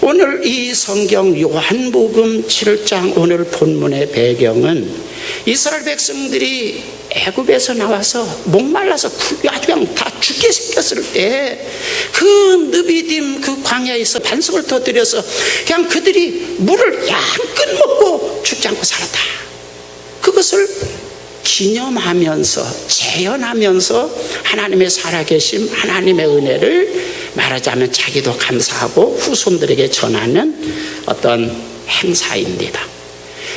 오늘 이 성경 요한복음 7장 오늘 본문의 배경은 이스라엘 백성들이 애굽에서 나와서 목말라서 아주 그냥 다 죽게 생겼을 때 그 느비딤 그 광야에서 반석을 터뜨려서 그냥 그들이 물을 양껏 먹고 죽지 않고 살았다. 그것을 기념하면서 재현하면서 하나님의 살아계심, 하나님의 은혜를 말하자면 자기도 감사하고 후손들에게 전하는 어떤 행사입니다.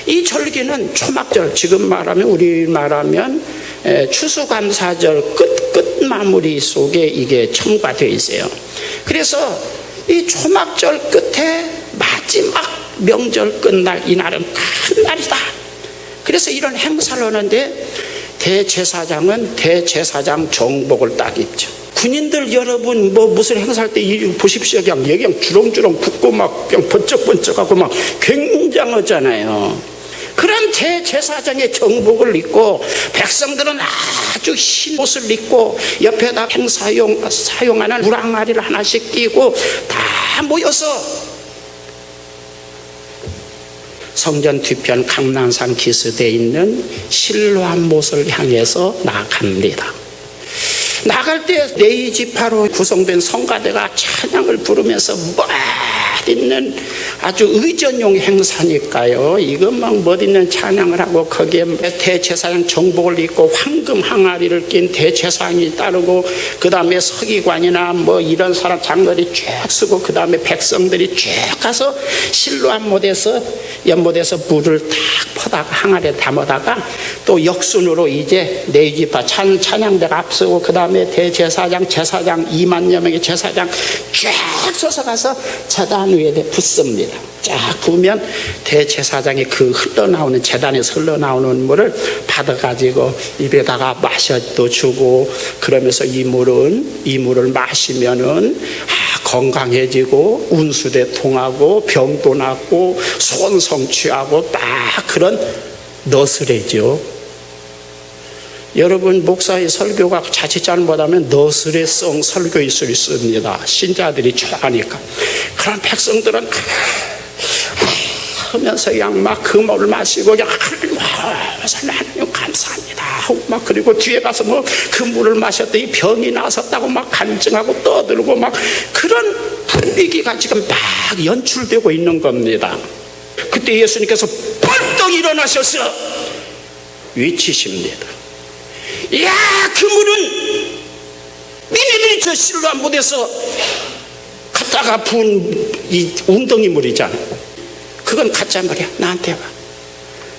이 절기는 초막절, 지금 말하면 우리 말하면 추수감사절 끝 마무리 속에 이게 첨가되어 있어요. 그래서 이 초막절 끝에 마지막 명절 끝날 이날은 큰 날이다. 그래서 이런 행사를 하는데 대제사장은 대제사장 정복을 딱 입죠. 군인들 여러분 무슨 행사할 때 보십시오. 그냥 주렁주렁 붓고 막 그냥 번쩍번쩍하고 막 굉장하잖아요. 그런 대제사장의 정복을 입고 백성들은 아주 흰 옷을 입고 옆에다 사용하는 무랑아리를 하나씩 끼고 다 모여서 성전 뒤편 강난산 기슭에 있는 실로암 못을 향해서 나갑니다. 나갈 때 네 지파로 구성된 성가대가 찬양을 부르면서 멋있는 아주 의전용 행사니까요. 이건 막 멋있는 찬양을 하고 거기에 대제사장 정복을 입고 황금 항아리를 낀 대제사장이 따르고 그 다음에 서기관이나 이런 사람 장거리 쭉 쓰고 그 다음에 백성들이 쭉 가서 실로암 못에서 연못에서 물을 탁 퍼다가 항아리에 담아다가 또 역순으로 이제 네 지파 찬양대가 앞서고 그 다음에 대제사장 제사장 2만여 명의 제사장 쫙 서서 가서 제단 위에 붓습니다. 쫙 부으면 대제사장이 그 흘러나오는 제단에서 흘러나오는 물을 받아가지고 입에다가 마셔도 주고 그러면서 이 물을 마시면은 건강해지고 운수대 통하고 병도 낫고 소원 성취하고 딱 그런 너스레죠. 여러분 목사의 설교가 자칫 잘못하면 너스레성 설교일 수 있습니다. 신자들이 좋아하니까. 그런 백성들은 하면서 그냥 막 그 물을 마시고 그냥 하나님 감사합니다 하고 막 그리고 뒤에 가서 그 물을 마셨더니 병이 나섰다고 막 간증하고 떠들고 막 그런 분위기가 지금 막 연출되고 있는 겁니다. 그때 예수님께서 벌떡 일어나셔서 외치십니다. 야, 그 물은 니네들이 저 실로암 못에서 갖다가 부은 이 웅덩이 물이잖아. 그건 가짜 물이야. 나한테 와.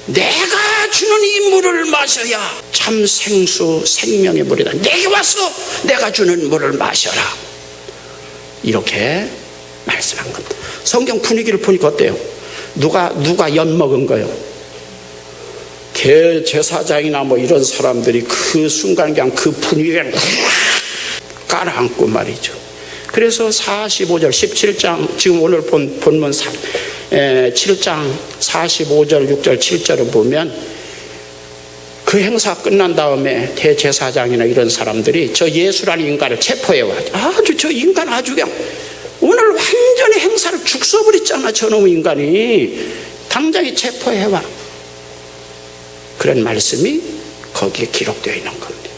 내가 주는 이 물을 마셔야 참 생수 생명의 물이다. 내게 와서 내가 주는 물을 마셔라. 이렇게 말씀한 겁니다. 성경 분위기를 보니까 어때요? 누가 엿먹은 거예요? 대제사장이나 이런 사람들이 그 순간 그냥 그 분위기를 깔아앉고 말이죠. 그래서 45절 17장 지금 오늘 본문 7장 45절 6절 7절을 보면 그 행사 끝난 다음에 대제사장이나 이런 사람들이 저 예수라는 인간을 체포해와. 아주 저 인간 아주 그냥 오늘 완전히 행사를 죽서버렸잖아. 저놈 인간이 당장에 체포해와. 그런 말씀이 거기에 기록되어 있는 겁니다.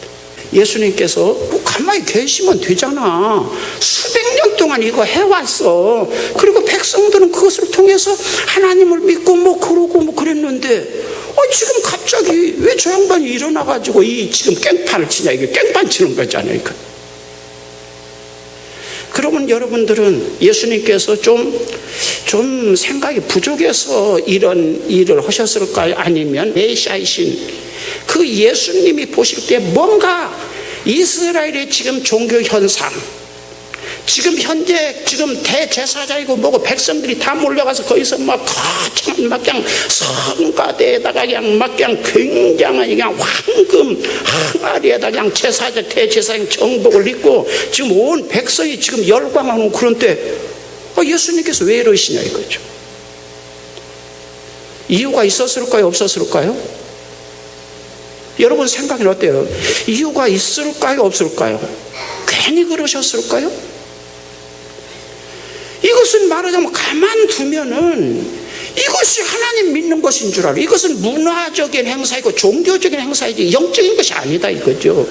예수님께서 가만히 계시면 되잖아. 수백 년 동안 이거 해왔어. 그리고 백성들은 그것을 통해서 하나님을 믿고 그러고 그랬는데 지금 갑자기 왜 저 양반이 일어나가지고 지금 깽판을 치냐. 이게 깽판 치는 거잖아요. 그러면 여러분들은 예수님께서 좀 생각이 부족해서 이런 일을 하셨을까요? 아니면 메시아이신 그 예수님이 보실 때 뭔가 이스라엘의 지금 종교 현상, 지금 현재 대제사장이고 백성들이 다 몰려가서 거기서 막 그냥 성가대에다가 그냥 굉장한 그냥 황금 항아리에다 그냥 대제사장 정복을 입고 지금 온 백성이 지금 열광하는 그런 때 예수님께서 왜 이러시냐 이거죠. 이유가 있었을까요? 없었을까요? 여러분 생각은 어때요? 이유가 있을까요? 없을까요? 괜히 그러셨을까요? 이거 이것은 말하자면 가만두면은 이것이 하나님 믿는 것인 줄 알아. 이것은 문화적인 행사이고 종교적인 행사이지 영적인 것이 아니다 이거죠.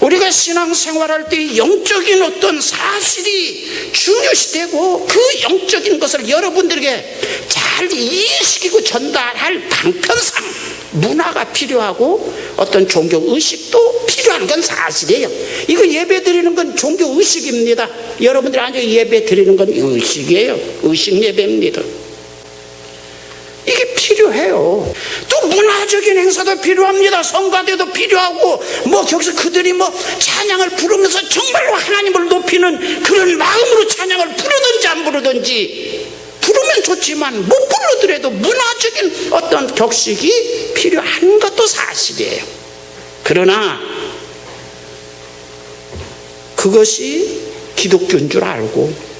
우리가 신앙생활할 때 영적인 어떤 사실이 중요시 되고 그 영적인 것을 여러분들에게 잘 이해시키고 전달할 방편상 문화가 필요하고 어떤 종교 의식도 필요한 건 사실이에요. 이거 예배 드리는 건 종교 의식입니다. 여러분들이 앉아 예배 드리는 건 의식이에요. 의식 예배입니다. 이게 필요해요. 또 문화적인 행사도 필요합니다. 성가대도 필요하고 거기서 그들이 찬양을 부르면서 정말로 하나님을 높이는 그런 마음으로 찬양을 부르든지 안 부르든지 부르면 좋지만 못 부르더라도 문화적인 어떤 격식이 필요한 것도 사실이에요. 그러나 그것이 기독교인 줄 알고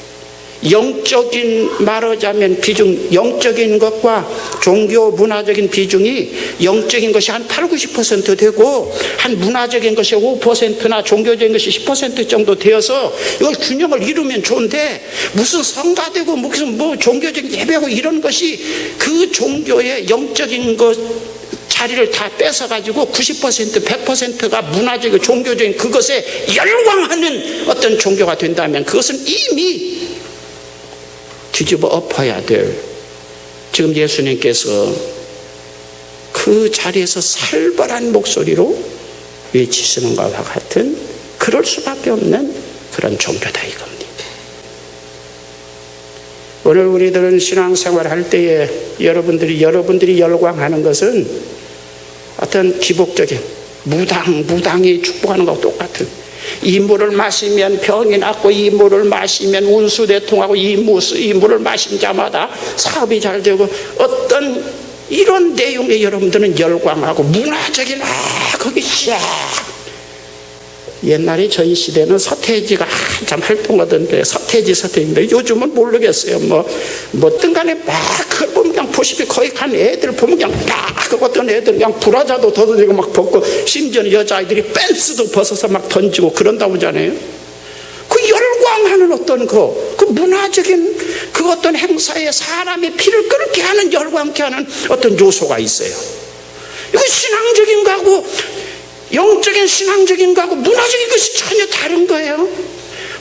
영적인 말하자면 비중, 영적인 것과 종교 문화적인 비중이 영적인 것이 한 8, 90% 되고 한 문화적인 것이 5%나 종교적인 것이 10% 정도 되어서 이걸 균형을 이루면 좋은데 무슨 성가되고 무슨 종교적인 예배고 이런 것이 그 종교의 영적인 것 자리를 다 뺏어가지고 90%, 100%가 문화적이고 종교적인 그것에 열광하는 어떤 종교가 된다면 그것은 이미 뒤집어 엎어야 될, 지금 예수님께서 그 자리에서 살벌한 목소리로 외치시는 것과 같은 그럴 수밖에 없는 그런 종교다 이겁니다. 오늘 우리들은 신앙생활 할 때에 여러분들이 열광하는 것은 어떤 기복적인 무당이 축복하는 것과 똑같은, 이 물을 마시면 병이 낫고 이 물을 마시면 운수대통하고 이 물을 마신 자마다 사업이 잘 되고 어떤 이런 내용에 여러분들은 열광하고 문화적인 거기 옛날에 저희 시대는 서태지가 한참 활동하던데 서태지인데 요즘은 모르겠어요. 뭐든 간에 막 그걸 보면 그냥 보시피 거의 간 애들 보면 그냥 막 어떤 애들 그냥 브라자도 던지고 막 벗고 심지어는 여자아이들이 팬츠도 벗어서 막 던지고 그런다고 하잖아요. 그 열광하는 어떤 그 문화적인 그 어떤 행사에 사람의 피를 끓게 하는 열광케 하는 어떤 요소가 있어요. 이거 신앙적인 거하고 영적인 신앙적인 거하고 문화적인 것이 전혀 다른 거예요.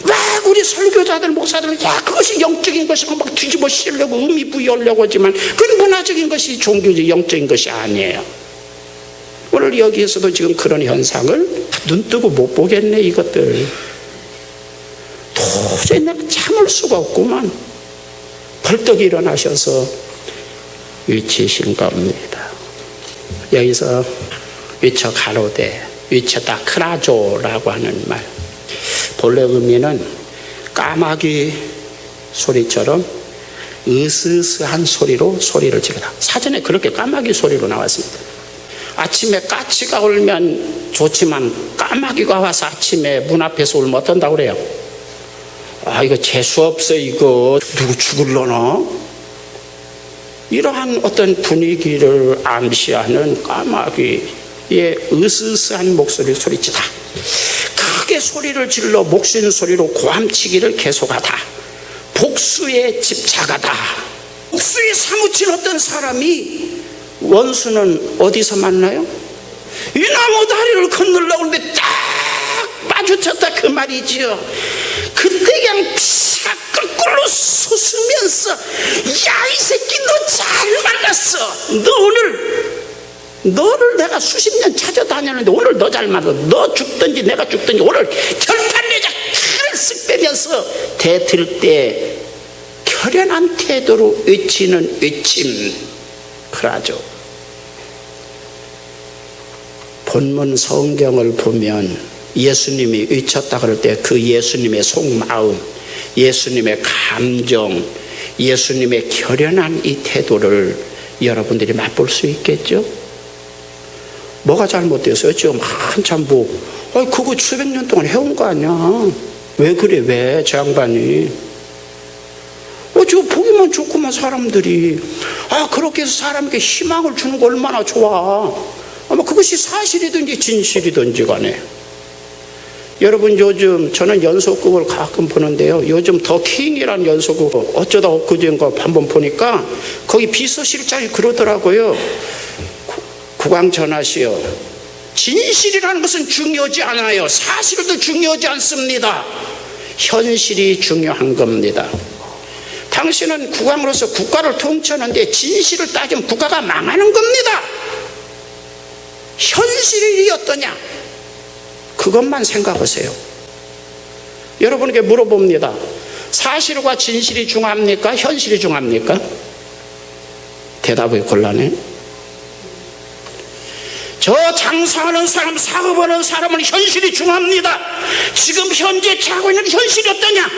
막 우리 설교자들 목사들은 그것이 영적인 것이고 막 뒤집어 씌우려고 의미 부여하려고 하지만 그건 문화적인 것이 종교적 영적인 것이 아니에요. 오늘 여기에서도 지금 그런 현상을 눈 뜨고 못 보겠네. 이것들 도저히 내가 참을 수가 없구만. 벌떡 일어나셔서 외치신 겁니다. 여기서 위쳐 가로되 위쳐다 크라조라고 하는 말, 본래 의미는 까마귀 소리처럼 으스스한 소리를 지르다. 사전에 그렇게 까마귀 소리로 나왔습니다. 아침에 까치가 울면 좋지만 까마귀가 와서 아침에 문 앞에서 울면 어떤다고 그래요? 이거 재수없어, 이거 누구 죽을려나? 이러한 어떤 분위기를 암시하는 까마귀의 으스스한 목소리 소리치다. 크게 소리를 질러 목신 소리로 고함치기를 계속하다. 복수에 집착하다. 복수에 사무친 어떤 사람이 원수는 어디서 만나요? 이 나무 다리를 건너려고 하는데 딱 마주쳤다 그 말이지요. 그때 그냥 피가 거꾸로 솟으면서 야, 이 새끼 너 잘 만났어. 너를 내가 수십 년 찾아다녔는데 오늘 너 잘 만났어. 너 죽든지 내가 죽든지 오늘 결판내자 칼을 쓱 빼면서 대들 때 결연한 태도로 외치는 외침, 그러죠. 본문 성경을 보면 예수님이 외쳤다 그럴 때 그 예수님의 속마음, 예수님의 감정, 예수님의 결연한 이 태도를 여러분들이 맛볼 수 있겠죠? 뭐가 잘못됐어요? 지금 한참 그거 수백 년 동안 해온 거 아니야? 왜 그래? 왜? 저 양반이 지금 보기만 좋구만 사람들이. 그렇게 해서 사람에게 희망을 주는 거 얼마나 좋아. 아마 그것이 사실이든지 진실이든지 간에 여러분, 요즘 저는 연속극을 가끔 보는데요, 요즘 더 킹이라는 연속극 어쩌다 엊그제인가 한번 보니까 거기 비서실장이 그러더라고요. 국왕전하시여, 진실이라는 것은 중요하지 않아요. 사실도 중요하지 않습니다. 현실이 중요한 겁니다. 당신은 국왕으로서 국가를 통치하는데 진실을 따지면 국가가 망하는 겁니다. 현실이 어떠냐, 그것만 생각하세요. 여러분에게 물어봅니다. 사실과 진실이 중요합니까? 현실이 중요합니까? 대답이 곤란해. 저 장사하는 사람, 사업하는 사람은 현실이 중요합니다. 지금 현재 하고 있는 현실이 어떠냐?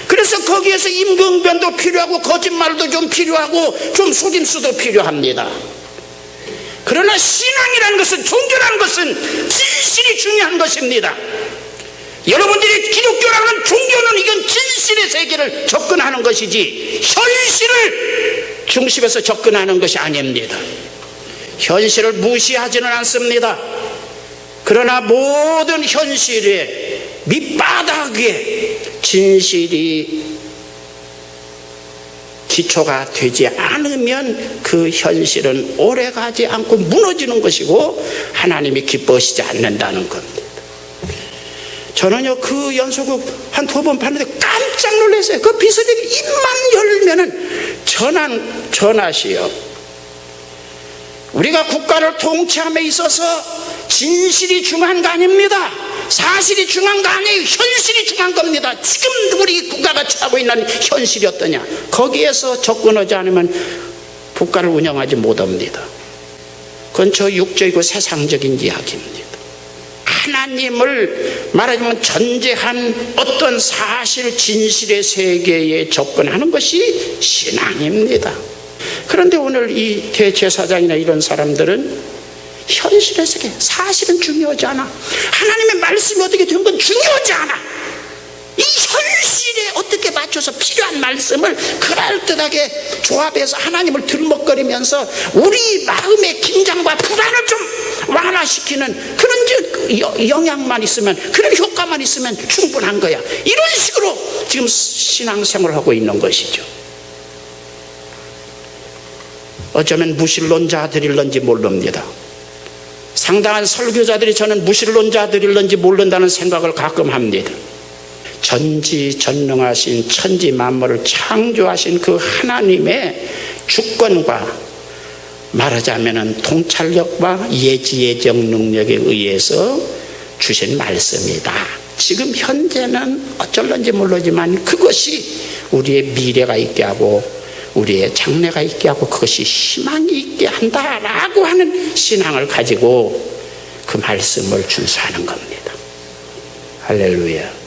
그래서 거기에서 임경변도 필요하고 거짓말도 좀 필요하고 좀 속임수도 필요합니다. 그러나 신앙이라는 것은, 종교라는 것은 진실이 중요한 것입니다. 여러분들이 기독교라는 종교는 이건 진실의 세계를 접근하는 것이지 현실을 중심에서 접근하는 것이 아닙니다. 현실을 무시하지는 않습니다. 그러나 모든 현실의 밑바닥에 진실이 기초가 되지 않으면 그 현실은 오래가지 않고 무너지는 것이고 하나님이 기뻐하시지 않는다는 겁니다. 저는요, 그 연속극 한 2번 봤는데 깜짝 놀랐어요. 그 비서들이 입만 열면은 전하시여, 우리가 국가를 통치함에 있어서 진실이 중요한 거 아닙니다. 사실이 중요한 거 아니에요. 현실이 중요한 겁니다. 지금 우리 국가가 처하고 있는 현실이 어떠냐, 거기에서 접근하지 않으면 국가를 운영하지 못합니다. 그건 저 육적이고 세상적인 이야기입니다. 하나님을 말하자면 전제한 어떤 사실, 진실의 세계에 접근하는 것이 신앙입니다. 그런데 오늘 이 대제사장이나 이런 사람들은 현실의 세계, 사실은 중요하지 않아. 하나님의 말씀이 어떻게 된 건 중요하지 않아. 이 현실에 어떻게 맞춰서 필요한 말씀을 그럴듯하게 조합해서 하나님을 들먹거리면서 우리 마음의 긴장과 불안을 좀 완화시키는 그런 영향만 있으면, 그런 효과만 있으면 충분한 거야. 이런 식으로 지금 신앙생활을 하고 있는 것이죠. 어쩌면 무신론자들일런지 모릅니다. 상당한 설교자들이 저는 무신론자들일런지 모른다는 생각을 가끔 합니다. 전지전능하신 천지 만물을 창조하신 그 하나님의 주권과 말하자면 통찰력과 예지예정 능력에 의해서 주신 말씀이다. 지금 현재는 어쩔런지 모르지만 그것이 우리의 미래가 있게 하고 우리의 장래가 있게 하고 그것이 희망이 있게 한다라고 하는 신앙을 가지고 그 말씀을 준수하는 겁니다. 할렐루야.